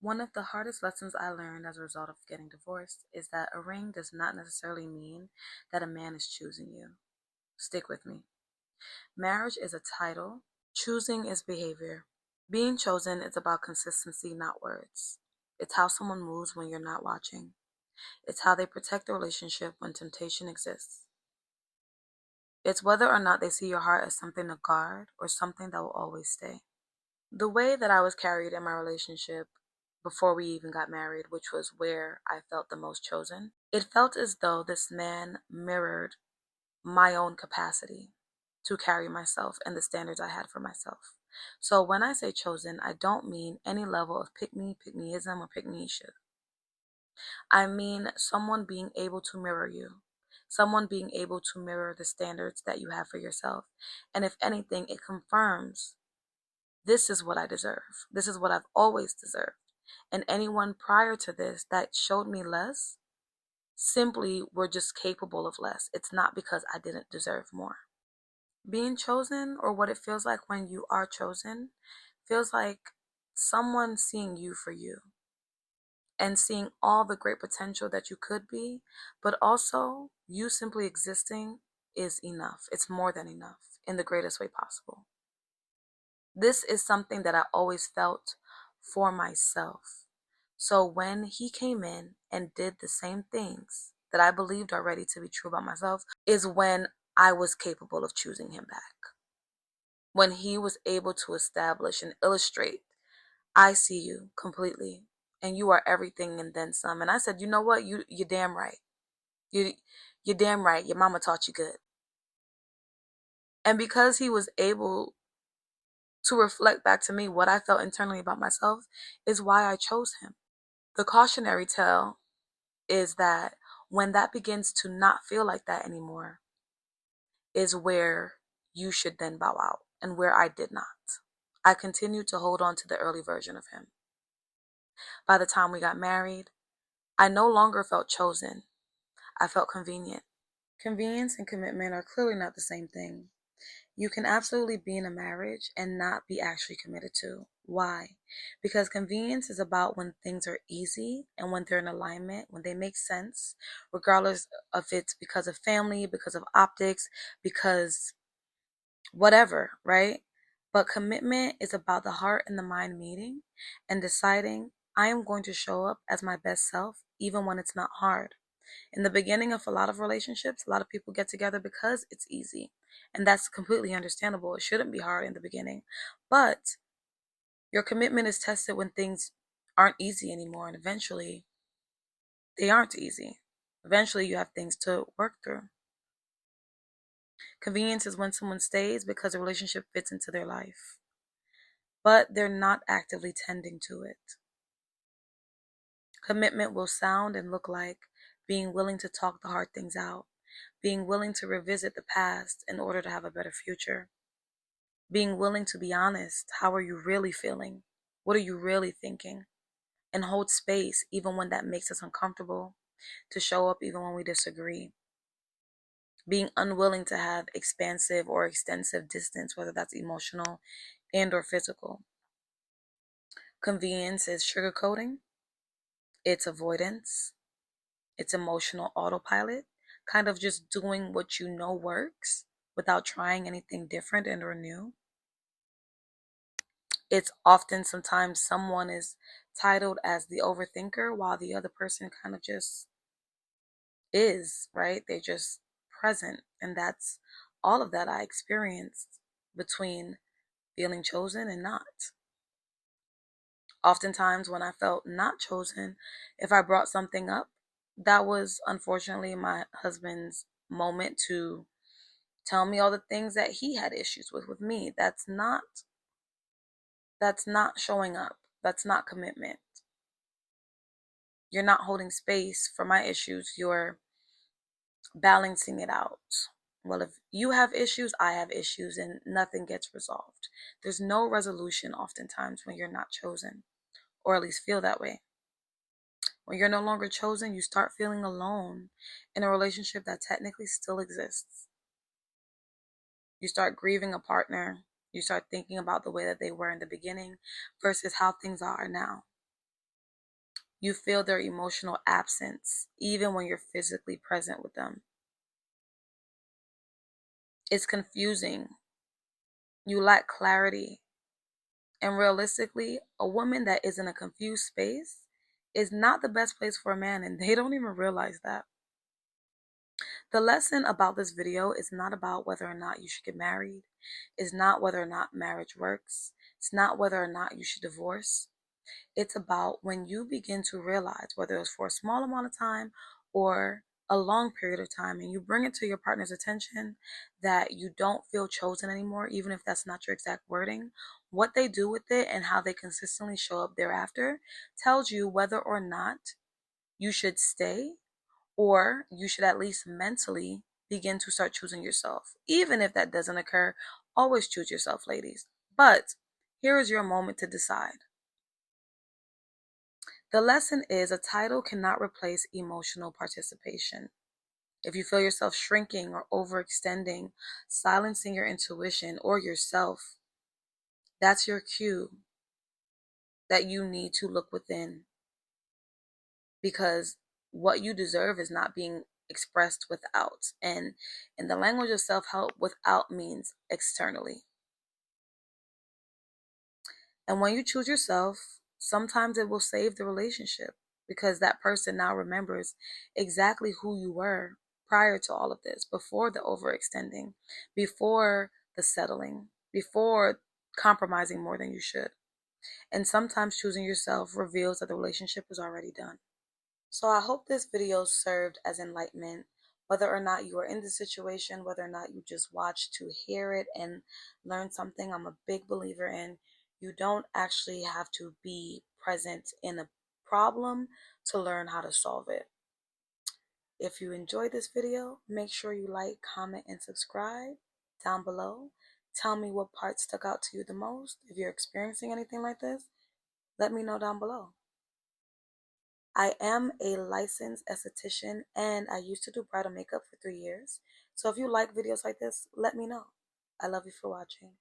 One of the hardest lessons I learned as a result of getting divorced is that a ring does not necessarily mean that a man is choosing you. Stick with me. Marriage is a title, choosing is behavior. Being chosen is about consistency, not words. It's how someone moves when you're not watching. It's how they protect the relationship when temptation exists. It's whether or not they see your heart as something to guard or something that will always stay. The way that I was carried in my relationship before we even got married, which was where I felt the most chosen, it felt as though this man mirrored my own capacity to carry myself and the standards I had for myself. So when I say chosen, I don't mean any level of pick me, pick meism, or pick me shit. I mean someone being able to mirror you, someone being able to mirror the standards that you have for yourself. And if anything, it confirms this is what I deserve. This is what I've always deserved. And anyone prior to this that showed me less simply were just capable of less. It's not because I didn't deserve more. Being chosen, or what it feels like when you are chosen, feels like someone seeing you for you and seeing all the great potential that you could be, but also you simply existing is enough. It's more than enough in the greatest way possible. This is something that I always felt for myself. So when he came in and did the same things that I believed already to be true about myself, is when I was capable of choosing him back. When he was able to establish and illustrate, I see you completely and you are everything and then some. And I said, you know what? You're damn right. You you're damn right. Your mama taught you good. And because he was able to reflect back to me what I felt internally about myself is why I chose him. The cautionary tale is that when that begins to not feel like that anymore is where you should then bow out and where I did not. I continued to hold on to the early version of him. By the time we got married, I no longer felt chosen. I felt convenient. Convenience and commitment are clearly not the same thing. You can absolutely be in a marriage and not be actually committed to. Why? Because convenience is about when things are easy and when they're in alignment, when they make sense, regardless of it's because of family, because of optics, because whatever, right? But commitment is about the heart and the mind meeting and deciding I am going to show up as my best self even when it's not hard. In the beginning of a lot of relationships, a lot of people get together because it's easy. And that's completely understandable. It shouldn't be hard in the beginning. But your commitment is tested when things aren't easy anymore. And eventually, they aren't easy. Eventually, you have things to work through. Convenience is when someone stays because a relationship fits into their life, but they're not actively tending to it. Commitment will sound and look like being willing to talk the hard things out, being willing to revisit the past in order to have a better future, being willing to be honest. How are you really feeling? What are you really thinking? And hold space even when that makes us uncomfortable, to show up even when we disagree. Being unwilling to have expansive or extensive distance, whether that's emotional and or physical. Convenience is sugarcoating, it's avoidance, it's emotional autopilot, kind of just doing what you know works without trying anything different and or new. It's often sometimes someone is titled as the overthinker while the other person kind of just is, right? They're just present. And that's all of that I experienced between feeling chosen and not. Oftentimes, when I felt not chosen, if I brought something up, that was unfortunately my husband's moment to tell me all the things that he had issues with me. That's not showing up. That's not commitment. You're not holding space for my issues. You're balancing it out. Well, if you have issues, I have issues, and nothing gets resolved. There's no resolution oftentimes when you're not chosen, or at least feel that way. When you're no longer chosen, you start feeling alone in a relationship that technically still exists. You start grieving a partner. You start thinking about the way that they were in the beginning versus how things are now. You feel their emotional absence, even when you're physically present with them. It's confusing. You lack clarity. And realistically, a woman that is in a confused space is not the best place for a man, and they don't even realize that. The lesson about this video is not about whether or not you should get married. It's not whether or not marriage works. It's not whether or not you should divorce. It's about when you begin to realize, whether it's for a small amount of time or a long period of time, and you bring it to your partner's attention that you don't feel chosen anymore, even if that's not your exact wording. What they do with it and how they consistently show up thereafter tells you whether or not you should stay, or you should at least mentally begin to start choosing yourself. Even if that doesn't occur, always choose yourself, ladies. But here is your moment to decide. The lesson is a title cannot replace emotional participation. If you feel yourself shrinking or overextending, silencing your intuition or yourself, that's your cue that you need to look within, because what you deserve is not being expressed without. And in the language of self-help, without means externally. And when you choose yourself, sometimes it will save the relationship, because that person now remembers exactly who you were prior to all of this, before the overextending, before the settling, before compromising more than you should. And sometimes choosing yourself reveals that the relationship is already done. So I hope this video served as enlightenment, whether or not you are in the situation, whether or not you just watch to hear it and learn something. I'm a big believer in you don't actually have to be present in a problem to learn how to solve it. If you enjoyed this video, make sure you like, comment, and subscribe down below. Tell me what part stuck out to you the most. If you're experiencing anything like this, let me know down below. I am a licensed esthetician, and I used to do bridal makeup for 3 years. So if you like videos like this, let me know. I love you for watching.